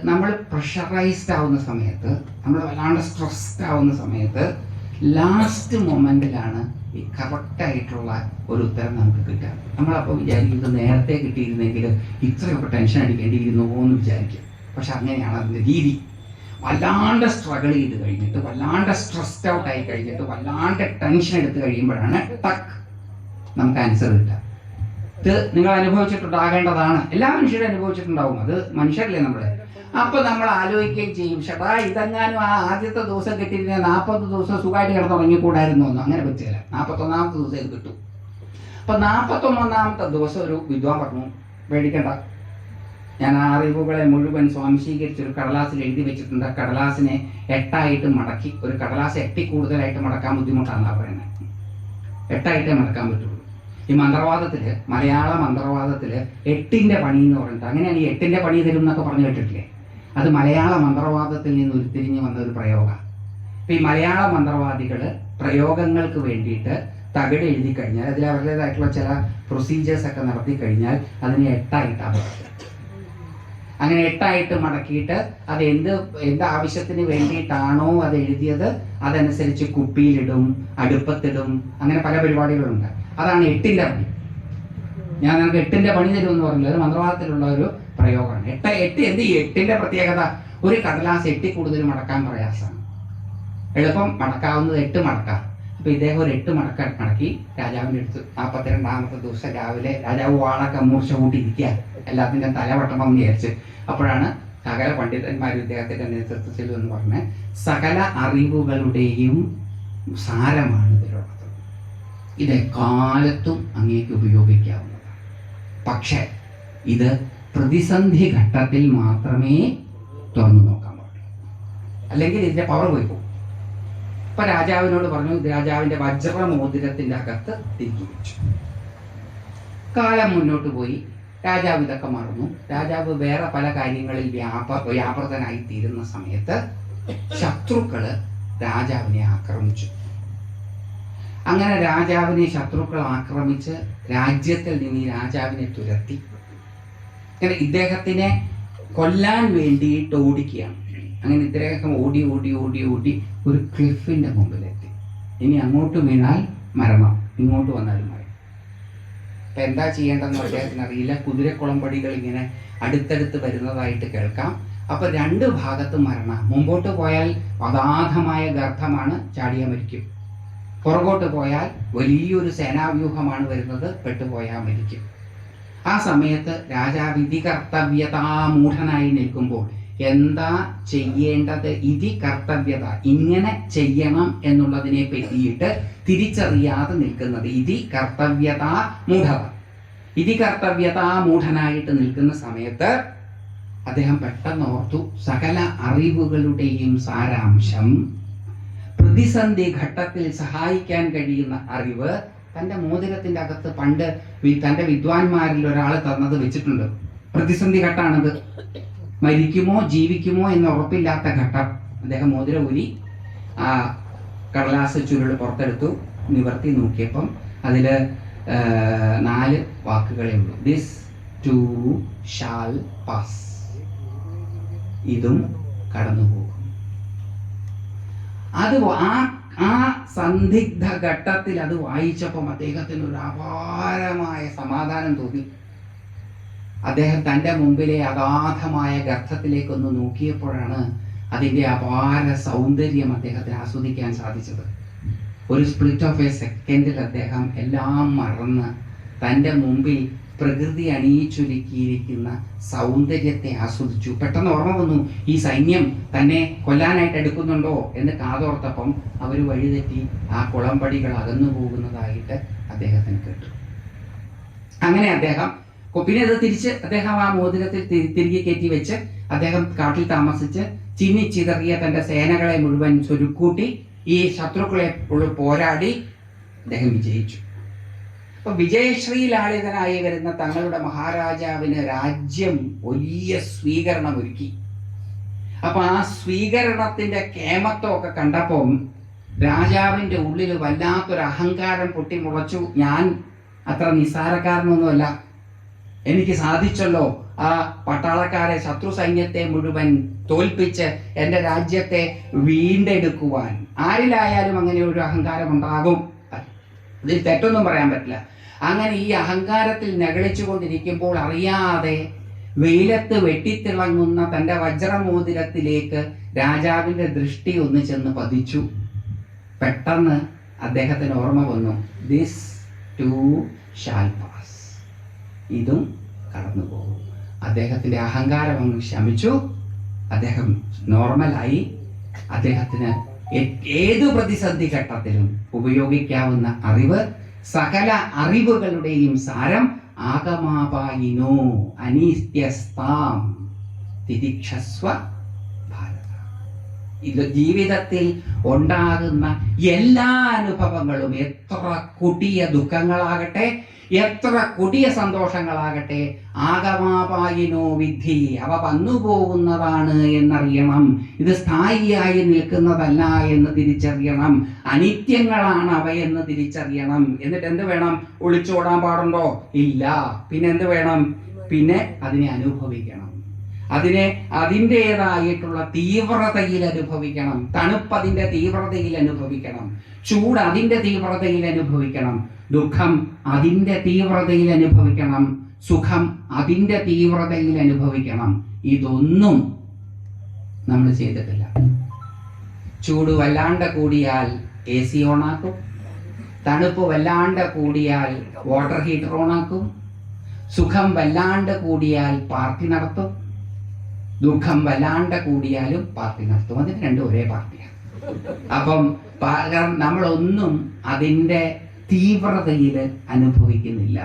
നമ്മൾ പ്രഷറൈസ്ഡ് ആവുന്ന സമയത്ത്, നമ്മൾ വല്ലാണ്ട് സ്ട്രെസ്ഡ് ആവുന്ന സമയത്ത് ലാസ്റ്റ് മൊമെന്റിലാണ് ഈ കറക്റ്റായിട്ടുള്ള ഒരു ഉത്തരം നമുക്ക് കിട്ടുക. നമ്മളപ്പോൾ വിചാരിക്കുന്നത് നേരത്തെ കിട്ടിയിരുന്നെങ്കിൽ ഇത്രയൊക്കെ ടെൻഷൻ അടിക്കേണ്ടിയിരുന്നോ എന്ന് വിചാരിക്കും. പക്ഷെ അങ്ങനെയാണ് അതിൻ്റെ രീതി. വല്ലാണ്ട് സ്ട്രഗിൾ ചെയ്ത് കഴിഞ്ഞിട്ട്, വല്ലാണ്ട് സ്ട്രെസ്ഡ് ഔട്ട് ആയി കഴിഞ്ഞിട്ട്, വല്ലാണ്ട് ടെൻഷൻ എടുത്ത് കഴിയുമ്പോഴാണ് ടക്ക് നമുക്ക് ആൻസർ കിട്ടുക. ഇത് നിങ്ങൾ അനുഭവിച്ചിട്ടുണ്ടാകേണ്ടതാണ്. എല്ലാ മനുഷ്യരും അനുഭവിച്ചിട്ടുണ്ടാവും. അത് മനുഷ്യരല്ലേ നമ്മള്. അപ്പൊ നമ്മൾ ആലോചിക്കുകയും ചെയ്യും, ഷടാ ഇതെങ്ങാനും ആ ആദ്യത്തെ ദിവസം കിട്ടിയിരുന്ന 40 ദിവസം സുഖമായിട്ട് കിടന്നുറങ്ങിക്കൂടായിരുന്നു ഒന്നും. അങ്ങനെ പറ്റില്ല. 41ാമത്തെ ദിവസം ഇത് കിട്ടും. അപ്പൊ 41ാമത്തെ ദിവസം ഒരു വിദ്വാൻ പറഞ്ഞു, പേടിക്കണ്ട, ഞാൻ ആ അറിവുകളെ മുഴുവൻ സ്വാംശീകരിച്ച് ഒരു കടലാസിൽ എഴുതി വെച്ചിട്ടുണ്ട്. ആ കടലാസിനെ 8 ആയിട്ട് മടക്കി, ഒരു കടലാസ് 8 കൂടുതലായിട്ട് മടക്കാൻ ബുദ്ധിമുട്ടാണെന്നാ പറയുന്നത്. 8 മടക്കാൻ പറ്റുള്ളൂ. ഈ മന്ത്രവാദത്തിൽ, മലയാള മന്ത്രവാദത്തിൽ 8ന്റെ പണി എന്ന് പറഞ്ഞിട്ട്, അങ്ങനെയാണ് ഈ 8ന്റെ പണി തരും എന്നൊക്കെ പറഞ്ഞു കേട്ടിട്ടില്ലേ? അത് മലയാള മന്ത്രവാദത്തിൽ നിന്ന് ഉരുത്തിരിഞ്ഞ് വന്ന ഒരു പ്രയോഗമാണ്. ഇപ്പം ഈ മലയാള മന്ത്രവാദികൾ പ്രയോഗങ്ങൾക്ക് വേണ്ടിയിട്ട് തകിട് എഴുതി കഴിഞ്ഞാൽ അതിൽ അവരുടേതായിട്ടുള്ള ചില പ്രൊസീജിയേഴ്സ് ഒക്കെ നടത്തി കഴിഞ്ഞാൽ അതിനെ 8ആയിട്ടാണ് മടക്കുക. അങ്ങനെ 8ആയിട്ട് മടക്കിയിട്ട് അത് എന്ത് ആവശ്യത്തിന് വേണ്ടിയിട്ടാണോ അത് എഴുതിയത് അതനുസരിച്ച് കുപ്പിയിലിടും, അടുപ്പത്തിടും, അങ്ങനെ പല പരിപാടികളുണ്ട്. അതാണ് 8ന്റെ പണി. ഞാൻ നിങ്ങൾക്ക് 8ന്റെ പണി തരുമെന്ന് പറഞ്ഞില്ല, അത് മന്ത്രവാദത്തിലുള്ള ഒരു പ്രയോഗമാണ്. 8 എന്ത് ഈ 8ന്റെ പ്രത്യേകത? ഒരു കടലാസ് 8 കൂടുതൽ മടക്കാൻ പ്രയാസമാണ്. എളുപ്പം മടക്കാവുന്നത് 8 മടക്കാം. അപ്പൊ ഇദ്ദേഹം ഒരു 8 മടക്കി രാജാവിൻ്റെ അടുത്ത് 42ാമത്തെ ദിവസം രാവിലെ രാജാവ് വാളൊക്കെ മൂർച്ച കൂട്ടിയിരിക്കുക, എല്ലാത്തിൻ്റെ തല വെട്ടണം എന്ന് വിചാരിച്ച്. അപ്പോഴാണ് സകല പണ്ഡിതന്മാരും ഇദ്ദേഹത്തിന്റെ നേതൃത്വത്തിൽ എന്ന് പറഞ്ഞ് സകല അറിവുകളുടെയും സാരമാണ് ഇതിലുള്ളത്. ഇത് കാലത്തും അങ്ങേക്ക് ഉപയോഗിക്കാവുന്നതാണ്. പക്ഷെ ഇത് പ്രതിസന്ധി ഘട്ടത്തിൽ മാത്രമേ തുറന്നു നോക്കാൻ പാടുള്ളൂ, അല്ലെങ്കിൽ ഇതിന്റെ പവർ പോയി പോകും. അപ്പൊ രാജാവിനോട് പറഞ്ഞു, രാജാവിന്റെ വജ്രമോതിരത്തിന്റെ അകത്ത് തിരികെ വെച്ചു. കാലം മുന്നോട്ട് പോയി, രാജാവ് ഇതൊക്കെ മറന്നു. രാജാവ് വേറെ പല കാര്യങ്ങളിൽ വ്യാപൃതനായി തീരുന്ന സമയത്ത് ശത്രുക്കള് രാജാവിനെ ആക്രമിച്ചു. അങ്ങനെ രാജാവിനെ ശത്രുക്കൾ ആക്രമിച്ച് രാജ്യത്തിൽ നിന്ന് ഈ രാജാവിനെ തുരത്തി. അങ്ങനെ ഇദ്ദേഹത്തിനെ കൊല്ലാൻ വേണ്ടിയിട്ട് ഓടിക്കുകയാണ്. അങ്ങനെ ഇദ്ദേഹം ഓടി ഓടി ഓടി ഓടി ഒരു ക്ലിഫിന്റെ മുമ്പിലെത്തി. ഇനി അങ്ങോട്ട് വീണാൽ മരണം, ഇങ്ങോട്ട് വന്നാലും മരണം. അപ്പൊ എന്താ ചെയ്യേണ്ടതെന്ന് അദ്ദേഹത്തിന് അറിയില്ല. കുതിരക്കുളമ്പടികൾ ഇങ്ങനെ അടുത്തടുത്ത് വരുന്നതായിട്ട് കേൾക്കാം. അപ്പൊ 2 ഭാഗത്തും മരണം. മുമ്പോട്ട് പോയാൽ അഗാധമായ ഗർഭമാണ്, ചാടിയ മരിക്കും. പുറകോട്ട് പോയാൽ വലിയൊരു സേനാവ്യൂഹമാണ് വരുന്നത്, പെട്ടുപോയാൽ മരിക്കും. ആ സമയത്ത് രാജാവ് വിധി കർത്തവ്യതാമൂഢനായി നിൽക്കുമ്പോൾ എന്താ ചെയ്യേണ്ടത്, ഇതി കർത്തവ്യത, ഇങ്ങനെ ചെയ്യണം എന്നുള്ളതിനെ പറ്റിയിട്ട് തിരിച്ചറിയാതെ നിൽക്കുന്നത് ഇതി കർത്തവ്യതാ മൂഢത. ഇതി കർത്തവ്യതാ മൂഢനായിട്ട് നിൽക്കുന്ന സമയത്ത് അദ്ദേഹം പെട്ടെന്ന് ഓർത്തു, സകല അറിവുകളുടെയും സാരാംശം, പ്രതിസന്ധി ഘട്ടത്തിൽ സഹായിക്കാൻ കഴിയുന്ന അറിവ് തൻ്റെ മോതിരത്തിന്റെ അകത്ത് പണ്ട് തൻ്റെ വിദ്വാൻമാരിൽ ഒരാൾ തന്നത് വെച്ചിട്ടുണ്ട്. പ്രതിസന്ധി ഘട്ടമാണത്. മരിക്കുമോ ജീവിക്കുമോ എന്ന് ഉറപ്പില്ലാത്ത ഘട്ടം. അദ്ദേഹം മോതിരം ഊരി ആ കടലാസ് ചുരുൾ പുറത്തെടുത്തു, നിവർത്തി നോക്കിയപ്പം അതില് 4 വാക്കുകളേ ഉള്ളൂ. ദിസ് ടു ഷാൽ പാസ്, ഇതും കടന്നുപോകും. അത് ആ സന്ദിഗ്ധ ഘട്ടത്തിൽ അത് വായിച്ചപ്പം അദ്ദേഹത്തിന് ഒരു അപാരമായ സമാധാനം തോന്നി. അദ്ദേഹം തൻ്റെ മുമ്പിലെ അഗാധമായ ഗർത്തത്തിലേക്കൊന്ന് നോക്കിയപ്പോഴാണ് അതിൻ്റെ അപാര സൗന്ദര്യം അദ്ദേഹത്തിന് ആസ്വദിക്കാൻ സാധിച്ചത്. ഒരു സ്പ്ലിറ്റ് ഓഫ് എ സെക്കൻഡിൽ അദ്ദേഹം എല്ലാം മറന്ന് തൻ്റെ മുമ്പിൽ പ്രകൃതി അണിയിച്ചൊരുക്കിയിരിക്കുന്ന സൗന്ദര്യത്തെ ആസ്വദിച്ചു. പെട്ടെന്ന് ഓർമ്മ വന്നു, ഈ സൈന്യം തന്നെ കൊല്ലാനായിട്ട് എടുക്കുന്നുണ്ടോ എന്ന് കാതോർത്തപ്പം അവർ വഴിതെറ്റി ആ കുളമ്പടികൾ അകന്നു പോകുന്നതായിട്ട് അദ്ദേഹത്തിന് കേട്ടു. അങ്ങനെ അദ്ദേഹം പിന്നെ അത് തിരിച്ച് അദ്ദേഹം ആ മോതിരത്തിൽ തിരികെ കയറ്റി വെച്ച് അദ്ദേഹം കാട്ടിൽ താമസിച്ച് ചിന്നിച്ചിതറിയ തൻ്റെ സേനകളെ മുഴുവൻ ചുരുക്കൂട്ടി ഈ ശത്രുക്കളെ പോരാടി അദ്ദേഹം വിജയിച്ചു. അപ്പൊ വിജയശ്രീലാളിതനായി വരുന്ന തങ്ങളുടെ മഹാരാജാവിന് രാജ്യം വലിയ സ്വീകരണം ഒരുക്കി. അപ്പൊ ആ സ്വീകരണത്തിന്റെ കേമത്വമൊക്കെ കണ്ടപ്പം രാജാവിന്റെ ഉള്ളിൽ വല്ലാത്തൊരു അഹങ്കാരം പൊട്ടിമുളച്ചു. ഞാൻ അത്ര നിസ്സാരക്കാരനൊന്നുമല്ല, എനിക്ക് സാധിച്ചല്ലോ ആ പട്ടാളക്കാരെ, ശത്രു സൈന്യത്തെ മുഴുവൻ തോൽപ്പിച്ച് എൻ്റെ രാജ്യത്തെ വീണ്ടെടുക്കുവാൻ. ആരിലായാലും അങ്ങനെ ഒരു അഹങ്കാരം ഉണ്ടാകും, ഇതിൽ തെറ്റൊന്നും പറയാൻ പറ്റില്ല. അങ്ങനെ ഈ അഹങ്കാരത്തിൽ നകളിച്ചു കൊണ്ടിരിക്കുമ്പോൾ അറിയാതെ വെയിലത്ത് വെട്ടിത്തിളങ്ങുന്ന തൻ്റെ വജ്രമോതിരത്തിലേക്ക് രാജാവിൻ്റെ ദൃഷ്ടി ഒന്ന് ചെന്ന് പതിച്ചു. പെട്ടെന്ന് അദ്ദേഹത്തിന് ഓർമ്മ വന്നു, ദിസ് ടു ഷാൽ പാസ്, ഇതും കടന്നു പോകും. അദ്ദേഹത്തിൻ്റെ അഹങ്കാരം അങ്ങ് ശമിച്ചു, അദ്ദേഹം നോർമലായി. അദ്ദേഹത്തിന് ഏതു പ്രതിസന്ധി ഘട്ടത്തിലും ഉപയോഗിക്കാവുന്ന അറിവ്, സകല അറിവുകളുടെയും സാരം, ആഗമാപായിനോ അനീത്യസ്താം തിതിക്ഷസ്വ ഭാരത. ഇത് ജീവിതത്തിൽ ഉണ്ടാകുന്ന എല്ലാ അനുഭവങ്ങളും എത്ര കൊടിയ ദുഃഖങ്ങളാകട്ടെ, എത്ര കൊടിയ സന്തോഷങ്ങളാകട്ടെ, ആഗമാപായിനോ വിദ്ധി, അവ വന്നുപോകുന്നതാണ് എന്നറിയണം. ഇത് സ്ഥായിയായി നിൽക്കുന്നതല്ല എന്ന് തിരിച്ചറിയണം. അനിത്യങ്ങളാണ് അവയെന്ന് തിരിച്ചറിയണം. എന്നിട്ട് എന്ത് വേണം? ഒളിച്ചോടാൻ പാടുണ്ടോ? ഇല്ല. പിന്നെ എന്ത് വേണം? പിന്നെ അതിനെ അനുഭവിക്കണം. അതിനെ അതിൻ്റെതായിട്ടുള്ള തീവ്രതയിൽ അനുഭവിക്കണം. തണുപ്പ് അതിൻ്റെ തീവ്രതയിൽ അനുഭവിക്കണം. ചൂട് അതിൻ്റെ തീവ്രതയിൽ അനുഭവിക്കണം. ദുഃഖം അതിൻ്റെ തീവ്രതയിൽ അനുഭവിക്കണം. സുഖം അതിൻ്റെ തീവ്രതയിൽ അനുഭവിക്കണം. ഇതൊന്നും നമ്മൾ ചെയ്തിട്ടില്ല. ചൂട് വല്ലാണ്ട് കൂടിയാൽ AC ഓണാക്കും. തണുപ്പ് വല്ലാണ്ട് കൂടിയാൽ വാട്ടർ ഹീറ്റർ ഓണാക്കും. സുഖം വല്ലാണ്ട് കൂടിയാൽ പാർട്ടി നടത്തും. ദുഃഖം വല്ലാണ്ട് കൂടിയാലും പാർട്ടി നടത്തും. അതിന് രണ്ടും ഒരേ പാർട്ടിയാണ്. അപ്പം നമ്മളൊന്നും അതിൻ്റെ തീവ്രതയിൽ അനുഭവിക്കുന്നില്ല.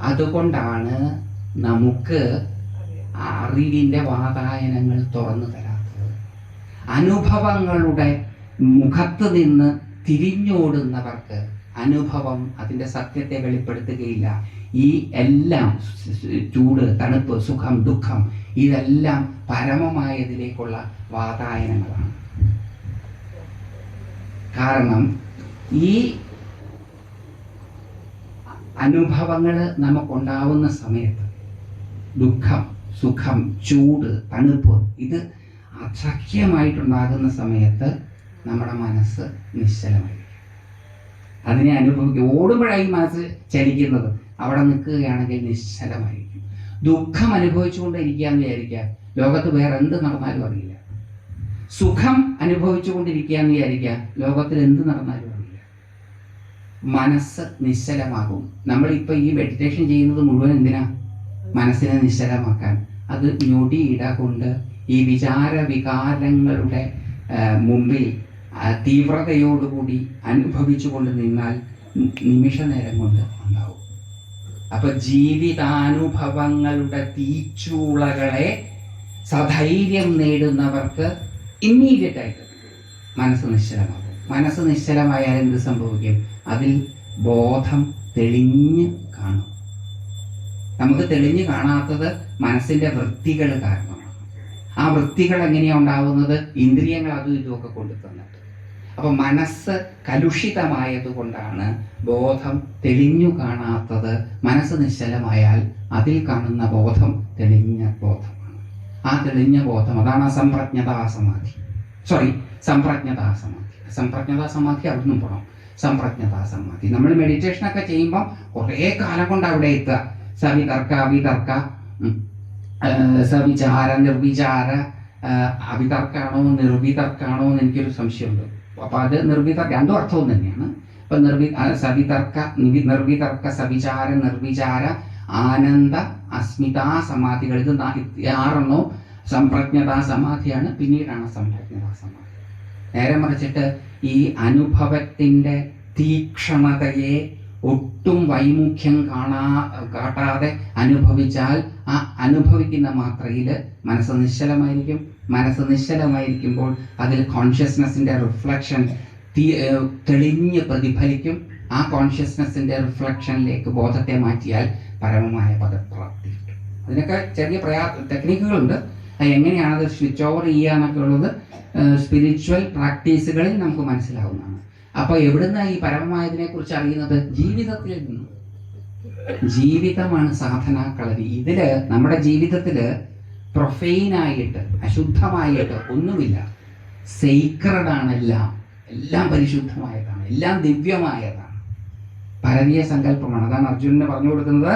അതുകൊണ്ടാണ് നമുക്ക് അറിവിൻ്റെ വാതായനങ്ങൾ തുറന്നു തരാത്തത്. അനുഭവങ്ങളുടെ മുഖത്ത് നിന്ന് തിരിഞ്ഞോടുന്നവർക്ക് അനുഭവം അതിൻ്റെ സത്യത്തെ വെളിപ്പെടുത്തുകയില്ല. ഈ എല്ലാം ചൂട്, തണുപ്പ്, സുഖം, ദുഃഖം ഇതെല്ലാം പരമമായതിലേക്കുള്ള വാതായനങ്ങളാണ്. കാരണം ഈ അനുഭവങ്ങൾ നമുക്കുണ്ടാവുന്ന സമയത്ത് ദുഃഖം, സുഖം, ചൂട്, തണുപ്പ് ഇത് അസഖ്യമായിട്ടുണ്ടാകുന്ന സമയത്ത് നമ്മുടെ മനസ്സ് നിശ്ചലമായിരിക്കും. അതിനെ അനുഭവിക്കുക. ഓടുമ്പോഴായി മനസ്സ് ചലിക്കുന്നത്. അവിടെ നിൽക്കുകയാണെങ്കിൽ നിശ്ചലമായിരിക്കും. ദുഃഖം അനുഭവിച്ചുകൊണ്ടിരിക്കുക എന്ന് വിചാരിക്കുക, ലോകത്ത് വേറെ എന്ത് നടന്നാലും അറിയില്ല. സുഖം അനുഭവിച്ചുകൊണ്ടിരിക്കുക എന്ന് വിചാരിക്കുക, ലോകത്തിൽ എന്ത് നടന്നാലും അറിയില്ല. മനസ്സ് നിശ്ചലമാകും. നമ്മളിപ്പോൾ ഈ മെഡിറ്റേഷൻ ചെയ്യുന്നത് മുഴുവൻ എന്തിനാ? മനസ്സിനെ നിശ്ചലമാക്കാൻ. അത് ഞൊടിയിട കൊണ്ട് ഈ വിചാര വികാരങ്ങളുടെ മുമ്പിൽ തീവ്രതയോടുകൂടി അനുഭവിച്ചുകൊണ്ട് നിന്നാൽ നിമിഷ നേരം കൊണ്ട് ഉണ്ടാവും. അപ്പൊ ജീവിതാനുഭവങ്ങളുടെ തീച്ചൂളകളെ സധൈര്യം നേടുന്നവർക്ക് ഇമ്മീഡിയറ്റ് ആയിട്ട് മനസ്സ് നിശ്ചലമാകും. മനസ്സ് നിശ്ചലമായാൽ എന്ത് സംഭവിക്കും? അതിൽ ബോധം തെളിഞ്ഞ് കാണും. നമുക്ക് തെളിഞ്ഞ് കാണാത്തത് മനസ്സിന്റെ വൃത്തികൾ കാരണമാണ്. ആ വൃത്തികൾ എങ്ങനെയാണ് ഉണ്ടാവുന്നത്? ഇന്ദ്രിയങ്ങൾ അതും ഇതുമൊക്കെ കൊണ്ടു തന്നിട്ട്. അപ്പൊ മനസ്സ് കലുഷിതമായതുകൊണ്ടാണ് ബോധം തെളിഞ്ഞു കാണാത്തത്. മനസ്സ് നിശ്ചലമായാൽ അതിൽ കാണുന്ന ബോധം തെളിഞ്ഞ ബോധമാണ്. ആ തെളിഞ്ഞ ബോധം അതാണ് സംപ്രജ്ഞതാ സമാധി. സംപ്രജ്ഞതാ സമാധി അവിടുന്ന് പോകണം. സംപ്രജ്ഞതാ സമാധി നമ്മൾ മെഡിറ്റേഷനൊക്കെ ചെയ്യുമ്പോൾ കുറേ കാലം കൊണ്ട് അവിടെ എത്തുക. സവിതർക്ക, അവിതർക്ക, സവിചാര, നിർവിചാര, അവിതർക്കാണോ നിർവിതർക്കാണോ എന്ന് എനിക്കൊരു സംശയമുണ്ട്. അപ്പൊ അത് രണ്ടും അർത്ഥവും തന്നെയാണ്. അപ്പൊ സവിതർക്ക, നിർവിതർക്ക, സവിചാര, നിർവിചാര, ആനന്ദ, അസ്മിതാ സമാധികൾ, ഇത് 6 സംപ്രജ്ഞതാ സമാധിയാണ്. പിന്നീടാണ് സംപ്രജ്ഞതാ സമാധി. നേരെ മറിച്ചിട്ട് ഈ അനുഭവത്തിൻ്റെ തീക്ഷണതയെ ഒട്ടും വൈമുഖ്യം കാട്ടാതെ അനുഭവിച്ചാൽ ആ അനുഭവിക്കുന്ന മാത്രയിൽ മനസ്സ് നിശ്ചലമായിരിക്കും. മനസ്സ് നിശ്ചലമായിരിക്കുമ്പോൾ അതിൽ കോൺഷ്യസ്നെസ്സിൻ്റെ റിഫ്ലക്ഷൻ തെളിഞ്ഞ് പ്രതിഫലിക്കും. ആ കോൺഷ്യസ്നെസ്സിൻ്റെ റിഫ്ലക്ഷനിലേക്ക് ബോധത്തെ മാറ്റിയാൽ പരമമായ പദപ്രാപ്തി കിട്ടും. അതിനൊക്കെ ചെറിയ ടെക്നിക്കുകളുണ്ട്. എങ്ങനെയാണ് അത് സ്വിച്ച് ഓവർ ചെയ്യുക എന്നൊക്കെ ഉള്ളത് സ്പിരിച്വൽ പ്രാക്ടീസുകളിൽ നമുക്ക് മനസ്സിലാവുന്നതാണ്. അപ്പോൾ എവിടുന്ന് ഈ പരമമായതിനെ കുറിച്ച് അറിയുന്നത്? ജീവിതത്തിൽ നിന്നും. ജീവിതമാണ് സാധനാക്കളരി. ഇതില് നമ്മുടെ ജീവിതത്തില് പ്രൊഫെയിനായിട്ട്, അശുദ്ധമായിട്ട് ഒന്നുമില്ല. സെയ്ക്രഡാണ് എല്ലാം. എല്ലാം പരിശുദ്ധമായതാണ്, എല്ലാം ദിവ്യമായതാണ്. ഭാരതീയ സങ്കല്പമാണ്. അതാണ് അർജുനന് പറഞ്ഞു കൊടുക്കുന്നത്.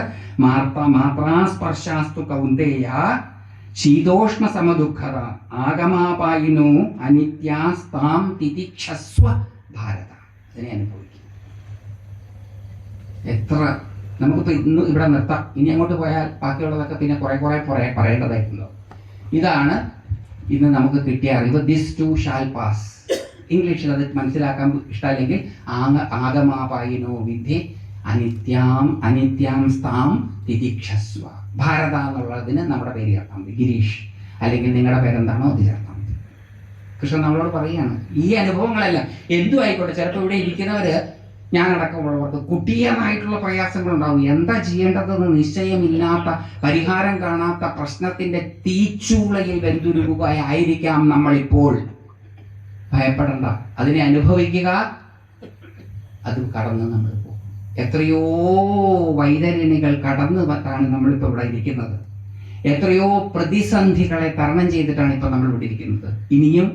മാത്രാസ്പർശാസ്തു കൗന്ദേയ ശീതോഷ്ണ സമദുഃഖത ആഗമാപായിനോ അനിത്യാസ്താം തിതിക്ഷസ്വ ഭാരത. അതിനെ അനുഭവിക്കും. എത്ര നമുക്കിപ്പോൾ ഇന്ന് ഇവിടെ നിർത്താം. ഇനി അങ്ങോട്ട് പോയാൽ ബാക്കിയുള്ളതൊക്കെ പിന്നെ കുറെ പറയേണ്ടതായിട്ടുണ്ടോ. ഇതാണ് ഇന്ന് നമുക്ക് കിട്ടിയ അറിവ്. This too shall pass. ഇംഗ്ലീഷിൽ അത് മനസ്സിലാക്കാൻ ഇഷ്ടമല്ലെങ്കിൽ ആഗമാപായിനോ വിദ്ധി അനിത്യാം സ്ഥാം തിതിക്ഷസ്വ. ഭാരത എന്നുള്ളതിന് നമ്മുടെ പേര് ചേർത്താൽ മതി. ഗിരീഷ് അല്ലെങ്കിൽ നിങ്ങളുടെ പേരെന്താണോ അത് ചേർത്താൽ മതി. കൃഷ്ണൻ നമ്മളോട് പറയുകയാണ് ഈ അനുഭവങ്ങളെല്ലാം എന്തും ആയിക്കോട്ടെ. ചിലപ്പോൾ ഇവിടെ ഇരിക്കുന്നവര്, ഞാനടക്കമുള്ളവർക്ക് കുട്ടിയമായിട്ടുള്ള പ്രയാസങ്ങളുണ്ടാവും. എന്താ ചെയ്യേണ്ടതെന്ന് നിശ്ചയമില്ലാത്ത, പരിഹാരം കാണാത്ത പ്രശ്നത്തിന്റെ തീച്ചൂളയിൽ വെന്തുരുകുകയായിരിക്കാം നമ്മളിപ്പോൾ. ഭയപ്പെടണ്ട, അതിനെ അനുഭവിക്കുക, അത് കടന്ന് നമ്മൾ പോകും. എത്രയോ വൈതരണികൾ കടന്നു വട്ടാണ് നമ്മളിപ്പോൾ ഇവിടെ ഇരിക്കുന്നത്. എത്രയോ പ്രതിസന്ധികളെ തരണം ചെയ്തിട്ടാണ് ഇപ്പൊ നമ്മൾ ഇവിടെ ഇരിക്കുന്നത്. ഇനിയും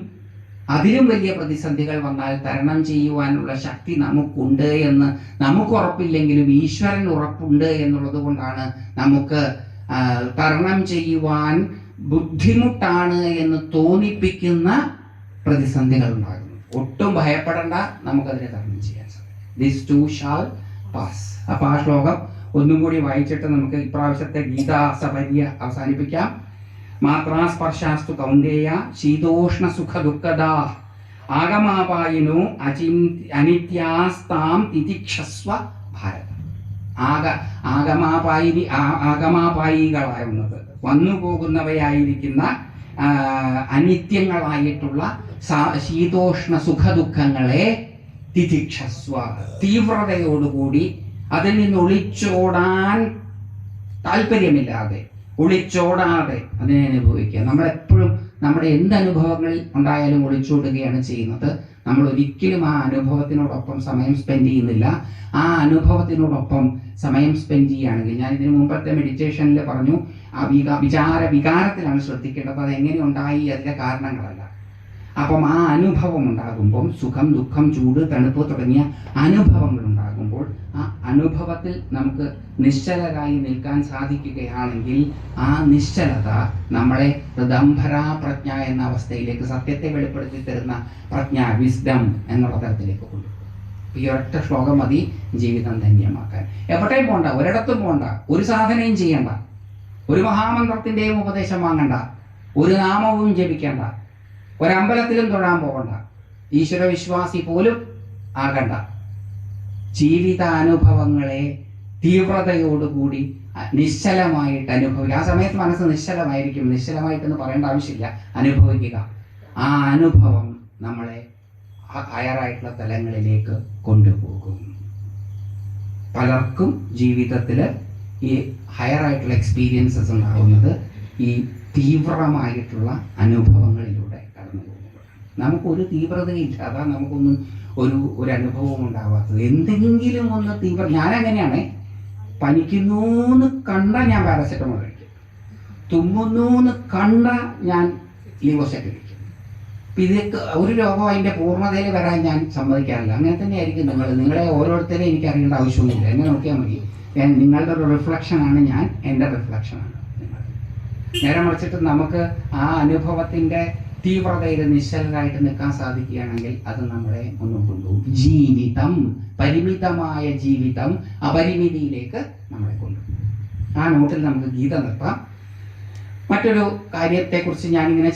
അതിലും വലിയ പ്രതിസന്ധികൾ വന്നാൽ തരണം ചെയ്യുവാനുള്ള ശക്തി നമുക്കുണ്ട് എന്ന് നമുക്ക് ഉറപ്പില്ലെങ്കിലും ഈശ്വരൻ ഉറപ്പുണ്ട് എന്നുള്ളത് കൊണ്ടാണ് നമുക്ക് തരണം ചെയ്യുവാൻ ബുദ്ധിമുട്ടാണ് എന്ന് തോന്നിപ്പിക്കുന്ന പ്രതിസന്ധികൾ ഉണ്ടാകുന്നു. ഒട്ടും ഭയപ്പെടേണ്ട, നമുക്കതിനെ തരണം ചെയ്യാൻ സാധിക്കും. This too shall pass. അപ്പൊ ആ ശ്ലോകം ഒന്നും കൂടി വായിച്ചിട്ട് നമുക്ക് ഇപ്രാവശ്യത്തെ ഗീതാസപര്യ അവസാനിപ്പിക്കാം. മാത്രാസ്പർശാസ്തു കൗന്ദേയ ശീതോഷ്ണ സുഖ ദുഃഖദാ ആഗമാപായിനോ അനിത്യാസ്താം തിതിക്ഷസ്വ ഭാരത. ആഗമാപായികളായുള്ളത്, വന്നു പോകുന്നവയായിരിക്കുന്ന അനിത്യങ്ങളായിട്ടുള്ള ശീതോഷ്ണ സുഖ ദുഃഖങ്ങളെ തിതിക്ഷസ്വ, തീവ്രതയോടുകൂടി അതിൽ നിന്ന് ഒളിച്ചോടാൻ താല്പര്യമില്ലാതെ, ഒളിച്ചോടാതെ അതിനെ അനുഭവിക്കുക. നമ്മളെപ്പോഴും നമ്മുടെ എന്ത് അനുഭവങ്ങൾ ഉണ്ടായാലും ഒളിച്ചോടുകയാണ് ചെയ്യുന്നത്. നമ്മൾ ഒരിക്കലും ആ അനുഭവത്തിനോടൊപ്പം സമയം സ്പെൻഡ് ചെയ്യുന്നില്ല. ആ അനുഭവത്തിനോടൊപ്പം സമയം സ്പെൻഡ് ചെയ്യുകയാണെങ്കിൽ, ഞാൻ ഇതിനു മുമ്പത്തെ മെഡിറ്റേഷനിൽ പറഞ്ഞു, ആ വികാരത്തിലാണ് ശ്രദ്ധിക്കേണ്ടത്. അതെങ്ങനെ ഉണ്ടായി, അതിൻ്റെ കാരണങ്ങളല്ല. അപ്പം ആ അനുഭവം ഉണ്ടാകുമ്പം, സുഖം, ദുഃഖം, ചൂട്, തണുപ്പ് തുടങ്ങിയ അനുഭവങ്ങൾ ഉണ്ടാകുമ്പോൾ ആ അനുഭവത്തിൽ നമുക്ക് നിശ്ചലരായി നിൽക്കാൻ സാധിക്കുകയാണെങ്കിൽ ആ നിശ്ചലത നമ്മളെ ഹൃദംഭരാ പ്രജ്ഞ എന്ന അവസ്ഥയിലേക്ക്, സത്യത്തെ വെളിപ്പെടുത്തി തരുന്ന പ്രജ്ഞ, വിസ്ഡം എന്നുള്ള തരത്തിലേക്ക് കൊണ്ടുപോകും. ഈ ഒരൊറ്റ ശ്ലോകം മതി ജീവിതം ധന്യമാക്കാൻ. എവിടെയും പോകണ്ട, ഒരിടത്തും പോകണ്ട, ഒരു സാധനയും ചെയ്യണ്ട, ഒരു മഹാമന്ത്രത്തിൻ്റെയും ഉപദേശം വാങ്ങണ്ട, ഒരു നാമവും ജപിക്കേണ്ട, ഒരമ്പലത്തിലും തൊഴാൻ പോകണ്ട, ഈശ്വരവിശ്വാസി പോലും ആകണ്ട. ജീവിതാനുഭവങ്ങളെ തീവ്രതയോടുകൂടി നിശ്ചലമായിട്ട് അനുഭവിക്കുക. ആ സമയത്ത് മനസ്സ് നിശ്ചലമായിരിക്കും. നിശ്ചലമായിട്ടെന്ന് പറയേണ്ട ആവശ്യമില്ല, അനുഭവിക്കുക. ആ അനുഭവം നമ്മളെ ഹയറായിട്ടുള്ള തലങ്ങളിലേക്ക് കൊണ്ടുപോകും. പലർക്കും ജീവിതത്തിൽ ഈ ഹയറായിട്ടുള്ള എക്സ്പീരിയൻസസ് ഉണ്ടാകുന്നത് ഈ തീവ്രമായിട്ടുള്ള അനുഭവങ്ങളിലൂടെ കടന്നു പോകുമ്പോഴാണ്. നമുക്കൊരു തീവ്രതയില്ല, അതാ നമുക്കൊന്നും ഒരു അനുഭവം ഉണ്ടാവാത്തത്. എന്തെങ്കിലും ഒന്ന് ഞാനങ്ങനെയാണ്, പനിക്കുന്നൂന്ന് കണ്ട ഞാൻ പാരസെറ്റമോൾ കഴിക്കും, തുമ്മുന്നൂന്ന് കണ്ട ഞാൻ ലീവോസെറ്റ് കഴിക്കും. ഇതൊക്കെ ഒരു രോഗം അതിൻ്റെ പൂർണ്ണതയിൽ വരാൻ ഞാൻ സമ്മതിക്കാറില്ല. അങ്ങനെ തന്നെ ആയിരിക്കും നിങ്ങളെ ഓരോരുത്തരെയും എനിക്ക് അറിയേണ്ട ആവശ്യമൊന്നുമില്ല. എന്നെ നോക്കിയാൽ മതി. നിങ്ങളുടെ ഒരു റിഫ്ലക്ഷനാണ് ഞാൻ, എൻ്റെ റിഫ്ലക്ഷനാണ് നിങ്ങൾ. നേരെ മറിച്ചിട്ട് നമുക്ക് ആ അനുഭവത്തിൻ്റെ തീവ്രതയിൽ നിശ്ചലരായിട്ട് നിൽക്കാൻ സാധിക്കുകയാണെങ്കിൽ അത് നമ്മളെ മുന്നോട്ട് കൊണ്ടുപോകും. ജീവിതം, പരിമിതമായ ജീവിതം അപരിമിതിയിലേക്ക് നമ്മളെ കൊണ്ടുപോകും. ആ നോട്ടിൽ നമുക്ക് ഗീത നിർത്താം. മറ്റൊരു കാര്യത്തെക്കുറിച്ച് ഞാനിങ്ങനെ